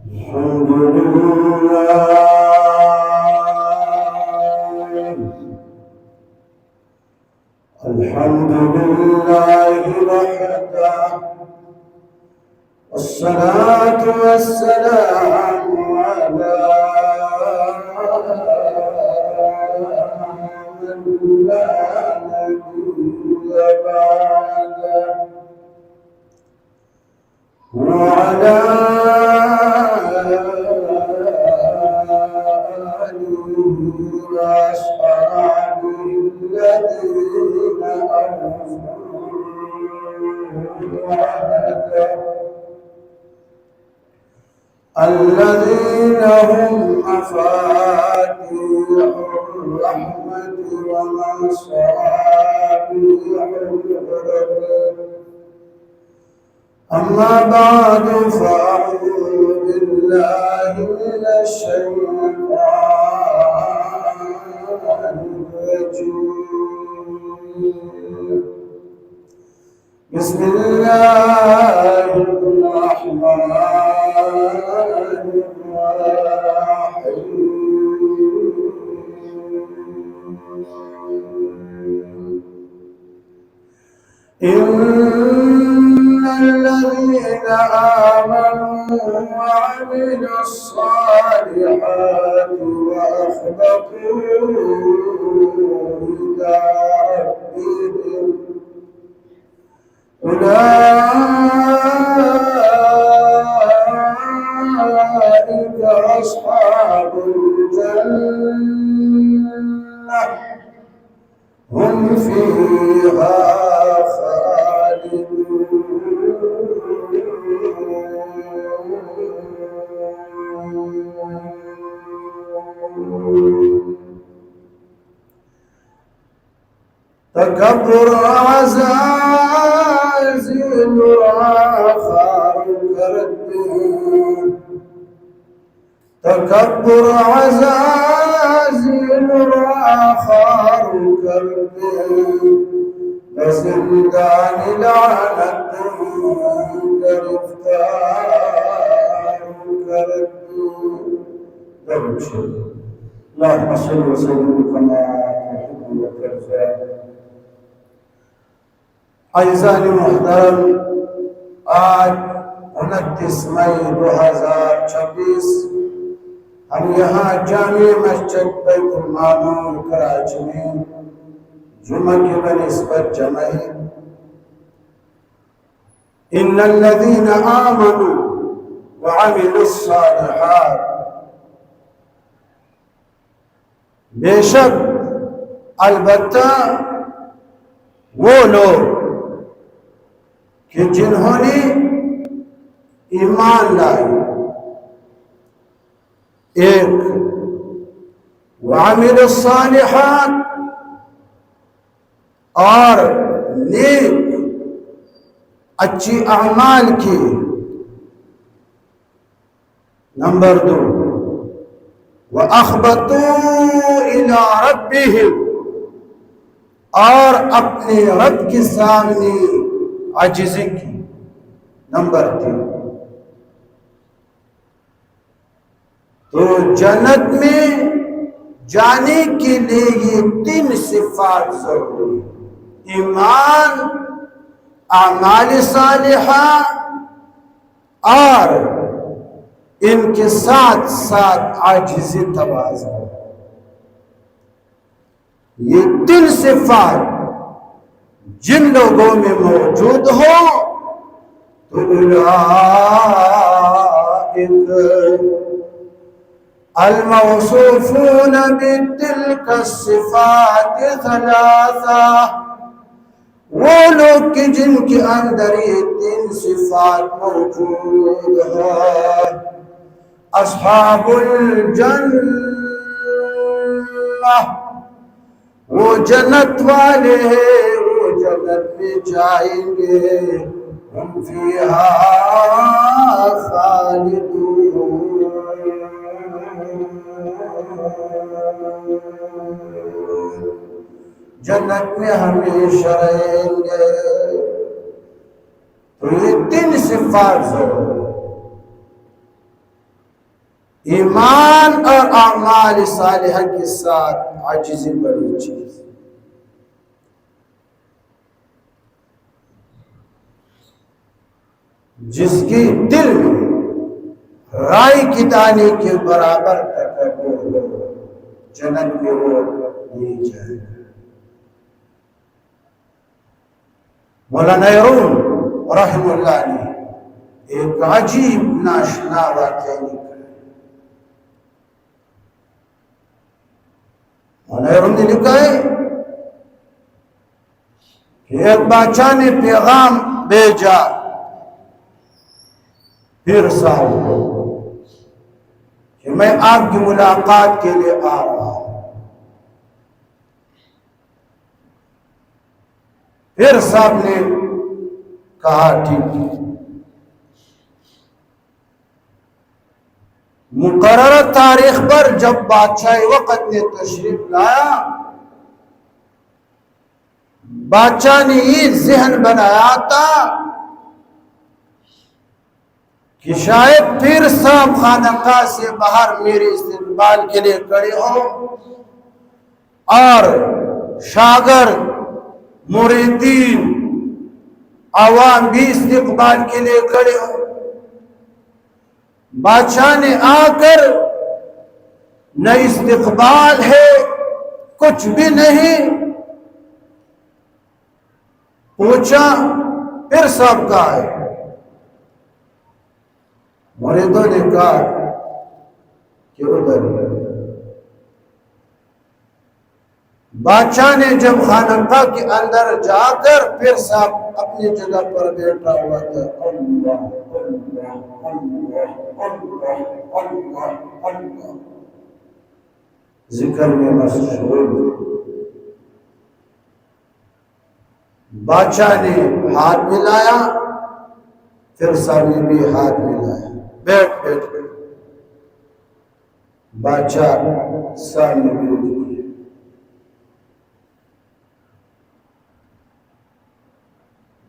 الحمد لله الحمد لله وحده والصلاة والسلام على من لا نبي بعده وعلى آله وأصحابه الذين أوفوا وعده الذين هم مفاتيح الرحمة ومصابيح الغرب أما بعد فأعوذ بالله من الشيطان الرجيم بسم الله الرحمن الرحيم إن الذين آمنوا وعملوا الصالحات وأخبتوا إلى ربهم أولئك أصحاب الجنة هم فيها تکبر عزازیل آخار کرتے تکبر عزازیل آخار کرتے بزندان لعنت گرفتار کرتے اللهم صل وسلم كما تحب وترضى عزیزان محترم آج 29 مئی 2026 ہم یہاں جامع مسجد بیت المعمور کراچی میں جمعہ کی بنسبت جمع ہے ان الذين آمنوا وعملوا الصالحات بے شک البتہ وہ لوگ کہ جنہوں نے ایمان لائے ایک وعملوا الصالحات اور نیک اچھی اعمال کی نمبر 2 وَأَخْبَتُوا إِلَىٰ رَبِّهِمْ اور اپنے رب کے سامنے عاجزی کی نمبر 3 تو جنت میں جانے کے لیے یہ 3 صفات ضروری ہے ایمان اعمال صالحہ اور ان کے ساتھ ساتھ عاجزی تواضع یہ 3 صفات جن لوگوں میں موجود ہو تو اولئک الموصوفون بتلک الصفات 3 وہ لوگ کہ جن کے اندر یہ 3 صفات موجود ہیں اصحاب الجنہ وہ جنت والے ہیں وہ جنت میں جائیں گے ہم فیہا خالدون جنت میں ہمیشہ رہیں گے تو یہ 3 صفات ضرور ایمان اور اعمال صالحہ کے ساتھ عاجزی بڑی چیز. جس کی دل میں رائی کی دانے کے برابر تکبر ہو جنت میں وہ نہیں جائے گا. مولانا روم رحم اللہ نے ایک عجیب ناشنا واقعہ لکھا. مولانا روم نے لکھا ہے کہ ایک بادشاہ نے پیغام بھیجا پیر صاحب کو کہ میں آپ کی ملاقات کے لیے آ رہا ہوں. پیر صاحب نے کہا ٹھیک ہے. مقررہ تاریخ پر جب بادشاہ وقت نے تشریف لایا، بادشاہ نے یہ ذہن بنایا تھا کہ شاید پیر صاحب خانقاہ سے باہر میرے استقبال کے لیے کھڑے ہوں اور شاگرد مریدین عوام بھی استقبال کے لیے کھڑے ہوں. بادشاہ نے آ کر نہ استقبال ہے کچھ بھی نہیں. پوچھا پیر صاحب کہاں ہے؟ مریدوں نے کہا کہ ادھر. بادشاہ نے جب خانقاہ کے اندر جا کر پیر صاحب اپنی جگہ پر بیٹھا ہوا تھا، اللہ اللہ اللہ اللہ اللہ اللہ ذکر میں مشغول. بادشاہ نے ہاتھ ملایا، پھر صاحب نے بھی ہاتھ ملایا. بیٹھ بیٹھ بادشاہ سامنے بیٹھ.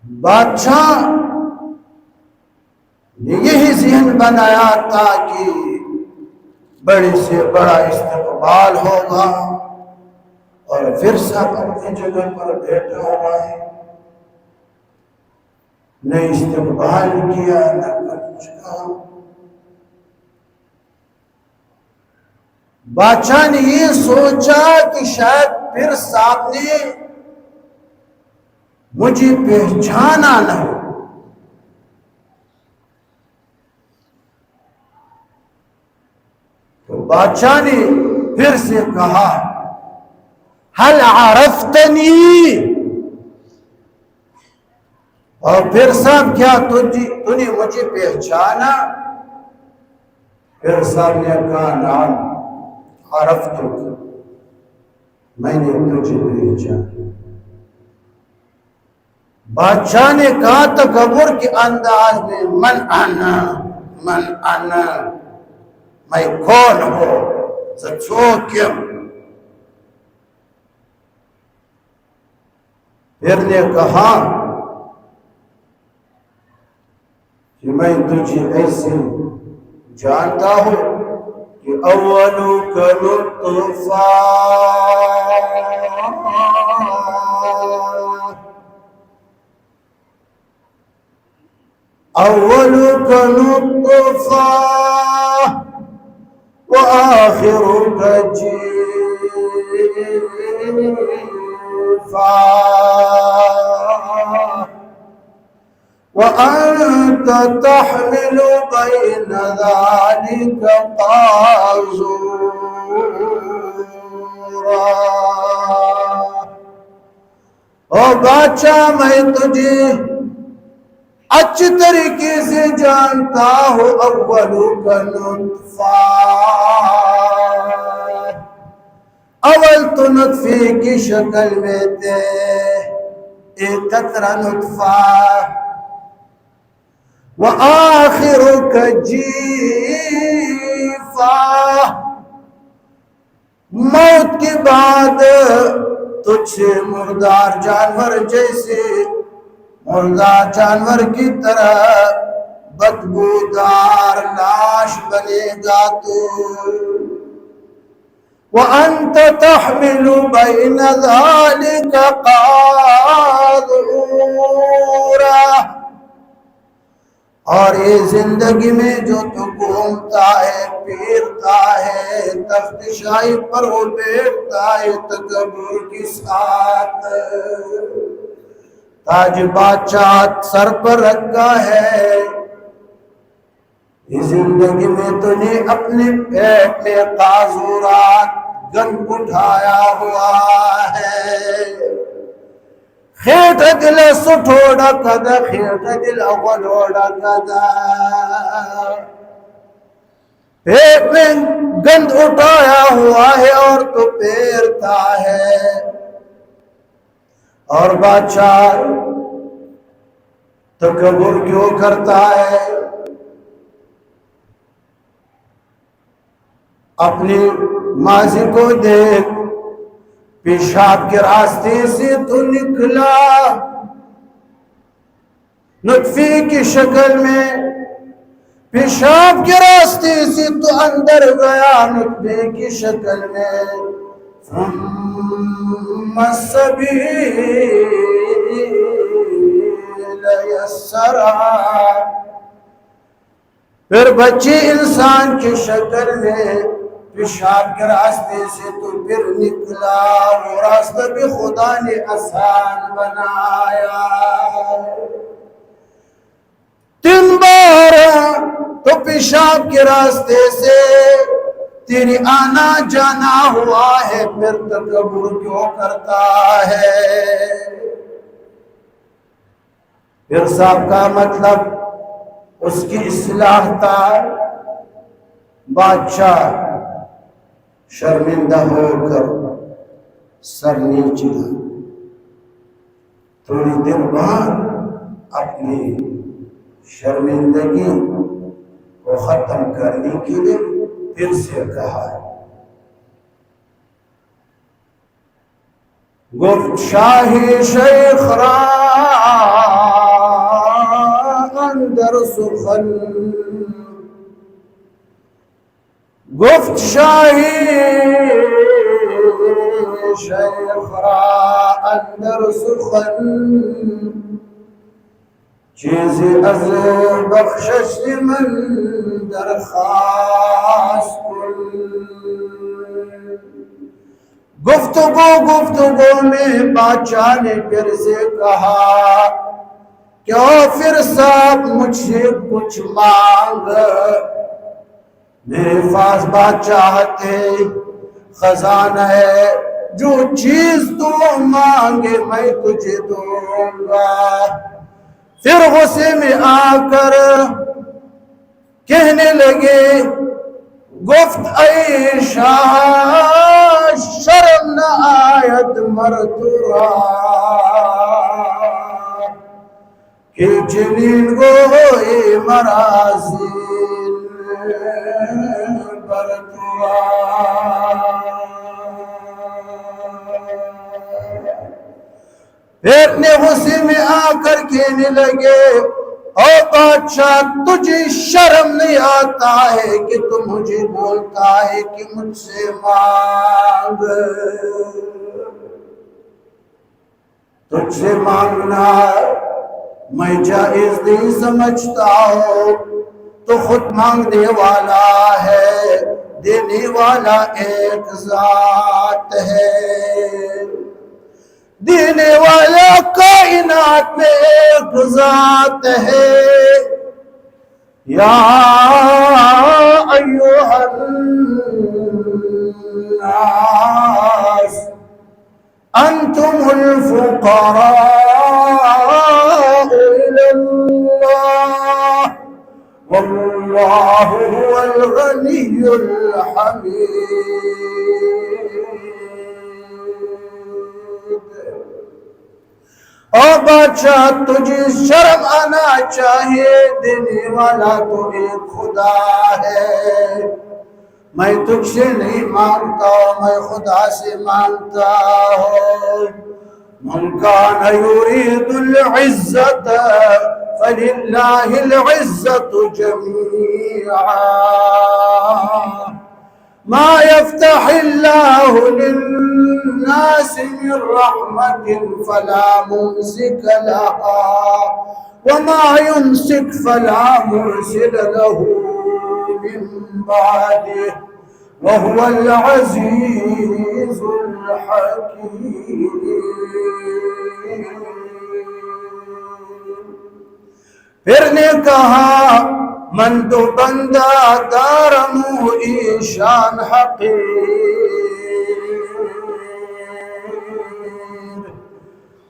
بادشاہ نے یہی ذہن بنایا تھا کہ بڑے سے بڑا استقبال ہوگا، اور پھر صاحب اپنی جگہ پر بیٹھا ہوا ہے، نہ استقبال کیا نہ کچھ کہا. بادشاہ نے یہ سوچا کہ شاید پھر صاحب نے مجھے پہچانا نہ ہو. تو بادشاہ نے پھر سے کہا حل عرفتنی؟ اور پھر صاحب کیا تو نے مجھے پہچانا؟ پھر صاحب نے کہا نعم عرفتک، میں نے تجھے پہچانا. بادشاہ نے کہا تکبر کے انداز میں من انا من انا، میں کون ہوں، سچوکیم. پھر نے کہا کہ میں تجھے ایسے جانتا ہوں کہ اولک نطفہ، اولک نطفہ وآخرک جیفہ وأنت تحمل بين ذلك قاذورا. او بادشاہ میں تجھے اچھی طریقے سے جانتا ہوں. اولو کا نطفہ، اول تو نطفے کی شکل میں تھے، ایک قطرہ نطفہ. وآخرک جیفہ، موت کے بعد تجھ سے مردار جانور جیسے، مردار جانور کی طرح بدبودار لا نعش بنے گا تو وَأَنْتَ تَحْمِلُ بَيْنَ ذَلِكَ قَاذُورًا، اور یہ زندگی میں جو تو گھومتا ہے پھرتا ہے تخت شاہی پر وہ بیٹھتا ہے تکبر کے ساتھ، تاج بادشاہ سر پر رکھا ہے، اس زندگی میں تو نے اپنے پیٹ میں قاذورات گن اٹھایا ہوا ہے، خیٹ دل سٹھوڑا کدا خیٹ دل اغلوڑا کدا، پیٹ میں گند اٹھایا ہوا ہے اور تو پیرتا ہے، اور بادشاہ تکبر کیوں کرتا ہے؟ اپنی ماضی کو دیکھ، پیشاب کے راستے سے تو نکلا، نطفے کی شکل میں پیشاب کے راستے سے تو اندر گیا نطفے کی شکل میں، ثم السبیل یسرا، پھر بچے انسان کی شکل میں پیشاب کے راستے سے تو پھر نکلا، وہ راستہ بھی خدا نے آسان بنایا، 3 بار تو پیشاب کے راستے سے تیری آنا جانا ہوا ہے، پھر تکبر کیوں کرتا ہے؟ پھر صاحب کا مطلب اس کی اصلاح تھا، بادشاہ شرمندہ ہو کر سر نیچے، تھوڑی دیر بعد اپنی شرمندگی کو ختم کرنے کے لیے پھر سے کہا، گفت شاہی شیخ را اندر سخن، گفت شاہی شیخ را اندر سخن، چیزی از بخشش من درخواست کن، گفتگو میں بادشاہ نے پھر سے کہا، کیوں پھر صاحب مجھ سے کچھ مانگ، میرے پاس بادشاہت ہے، خزانہ ہے، جو چیز تو مانگے میں تجھے دوں گا۔ پھر غصے میں آ کر کہنے لگے، گفت اے شاہ شرم نہ آیت مرد را، کہ جنین گوئی مرازین بردوا۔ پھر نے غصے میں آ کر کہنے لگے، او بادشاہ تجھے شرم نہیں آتا ہے کہ تو مجھے بولتا ہے کہ مجھ سے مانگ، تجھ سے مانگنا میں جائز نہیں سمجھتا ہوں، تو خود مانگنے والا ہے، دینے والا ایک ذات ہے، دینے والا کائنات میں ایک ذات ہے۔ یا ایوہ الناس انتم الفقراء الى اللہ واللہ هو الغنی الحمید۔ اور بادشاہ تجھے شرم آنا چاہیے، دینے والا تو ایک خدا ہے، میں تجھ سے نہیں مانگتا ہوں، میں خدا سے مانگتا ہوں۔ من کان یرید العزت فللہ العزت جمیعا ما يفتح الله للناس من رحمة فلا ممسك لها وما يمسك فلا مرسل له من بعده وهو العزيز الحكيم. پھر نے کہا من تو بندہ دارم ایشان حقیر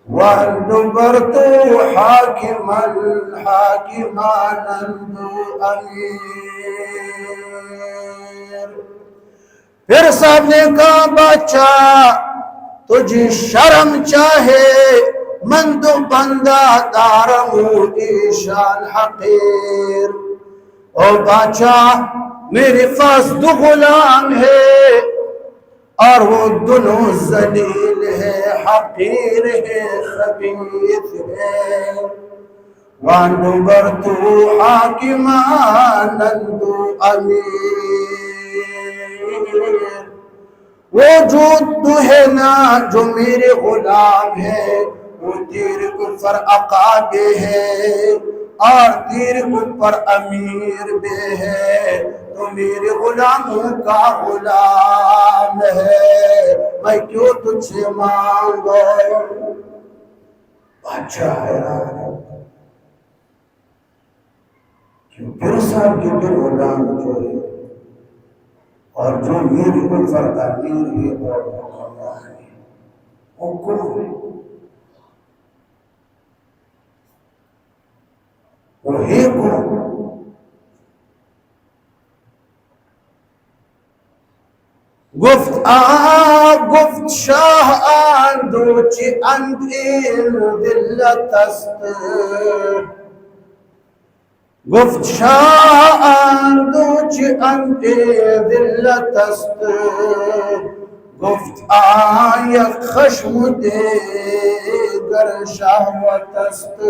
وَالْدُبَرْتُ حَاكِمًا حَاكِمَانًا امیر. پھر صاحب نے کہا بادشاہ تجھے شرم چاہے من تو بندہ دارم ایشان حقیر. او بادشاہ میرے پاس دو غلام ہے اور وہ دونوں ذلیل ہے حقیر ہے خبیث ہے. وَانْدُبَرْتُ حَاكِمًا امیر. وہ جو ہے نا جو میرے غلام ہے وہ تیرے اوپر عقابے ہے اور تیرے اوپر امیر بھی ہے تو میرے غلاموں کا غلام ہے میں کیوں تجھ سے مانگو. بادشاہ حیران ہے کہ پھر صاحب کے دو غلام جو ہے اور جو میرے اوپر امیر ہے اور حکمران ہے وہ کون ہے؟ وہ ہے کون؟ گفت شاہ آندوچی اندین دلت است. گفت شاہ آندوچی اندین دلت است. گفت آیت خشم دیگر شہوت است.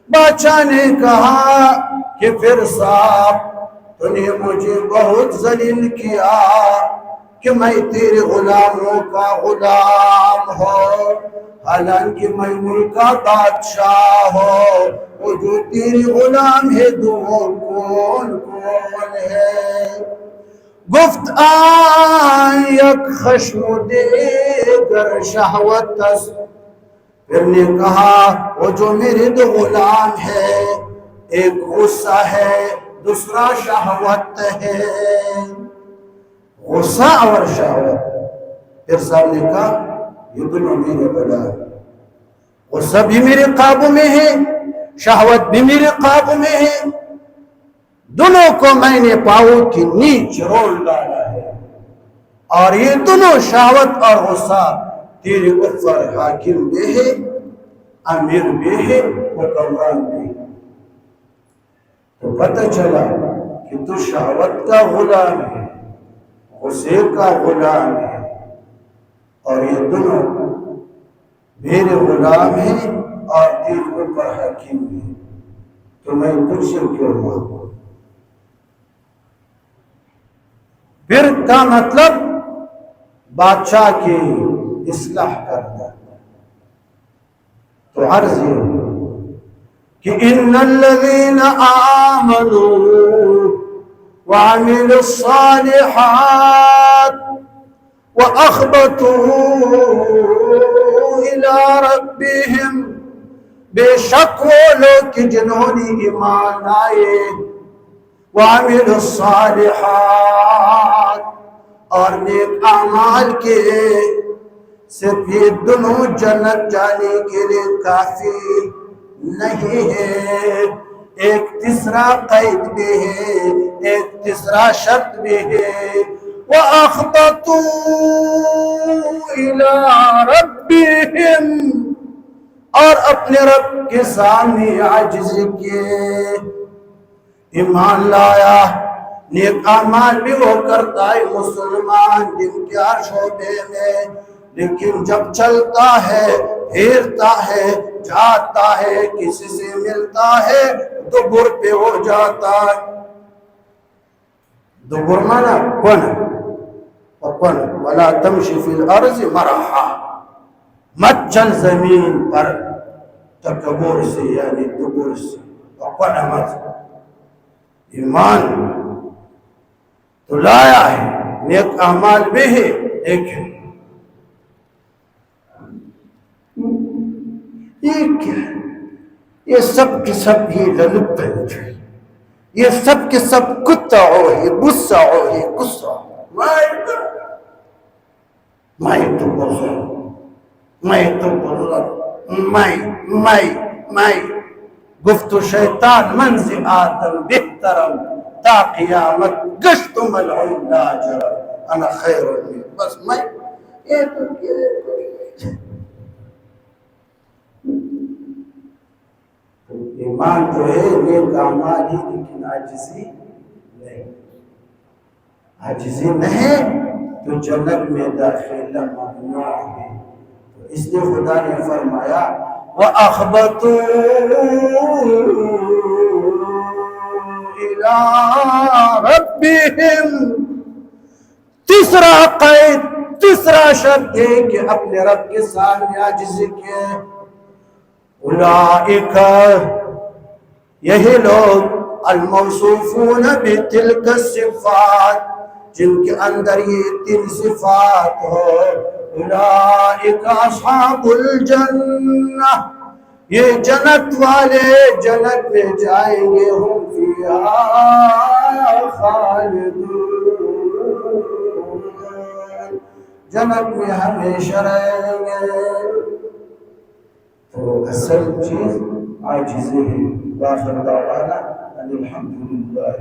بادشاہ نے کہا کہ پھر صاحب تو نے مجھے بہت ذلیل کیا کہ میں تیرے غلاموں کا غلام ہو حالانکہ میں ملک کا بادشاہ ہو. وہ جو تیرے غلام ہے دو کون کون ہے؟ گفت آیک خشم دیگر شہوت است. پھر نے کہا وہ جو میرے دو غلام ہے ایک غصہ ہے دوسرا شہوت ہے. غصہ اور شہوت. پھر صاحب نے کہا یہ دونوں میرے غلام ہیں. غصہ بھی میرے قابو میں ہے شہوت بھی میرے قابو میں ہے. دونوں کو میں نے پاؤں کی نیچ رول ڈالا ہے اور یہ دونوں شہوت اور غصہ تیرے اوپر حاکم بھی ہے امیر بھی ہے حکمران بھی ہے. تو پتہ چلا کہ تو شہوت کا غلام ہے غصے کا غلام ہے اور یہ دونوں میرے غلام ہیں اور تیرے اوپر حاکم ہیں تو میں تجھ سے کیوں مانگوں؟ پھر کا مطلب بادشاہ کی اصلاح کرنا. تو عرض یہ کہ ان الذین آمنوا وعملوا الصالحات وأخبتوا إلى ربهم بے شک وہ لوگ کہ جنہوں نے ایمان آئے وعملوا الصالحات اور نیک اعمال کے صرف یہ دونوں جنت جانے کے لیے کافی نہیں ہے. ایک تیسرا قید بھی ہے ایک تیسرا شرط بھی ہے. وَأَخْبَتُوا إِلَىٰ رَبِّهِمْ اور اپنے رب کے سامنے عاجز کیے. ایمان لایا نیک اعمال بھی وہ کرتا ہے مسلمان دن کے ہر شعبے میں لیکن جب چلتا ہے پھرتا ہے جاتا ہے کسی سے ملتا ہے دبر پہ ہو جاتا ہے. دبر مانا کون کون. ولا تمشی فی الارض مرحا، مت چل زمین پر تکبر سے یعنی دبر سے. کون مت. ایمان تو لایا ہے، نیک اعمال بھی ہے، لیکن یہ کیا ہے؟ یہ سب کے سب ہی للت ہے، یہ سب کے سب کتا ہو، یہ غصہ ہو، یہ غصہ ہو. میں تو بزرگ، میں تو بزرگ، میں گفت شیطان منز آدم بہترم تا قیامت گشت ملعون لا جرم انا خیر من. بس میں یہ تو ایمان تو ہے، نیک اعمال ہی، لیکن عاجزی نہیں. عاجزی نہیں تو جنت میں داخلہ ممنوع ہے. تو اس لیے خدا نے فرمایا وَأَخْبَتُوا إِلَىٰ رَبِّهِمْ. تیسرا قید، تیسرا شرط ہے کہ اپنے رب کے سامنے عاجزی کے. اولئک یہی لوگ الموصوفون بتلک الصفات جن کے اندر یہ 3 صفات ہو. اولئک اصحاب الجنہ، یہ جنت والے جنت میں جائیں گے. ہم فیہا خالدون، جنت میں ہمیشہ رہیں گے. تو اصل چیز عاجزی ہے. باخر دعوانا الحمدللہ.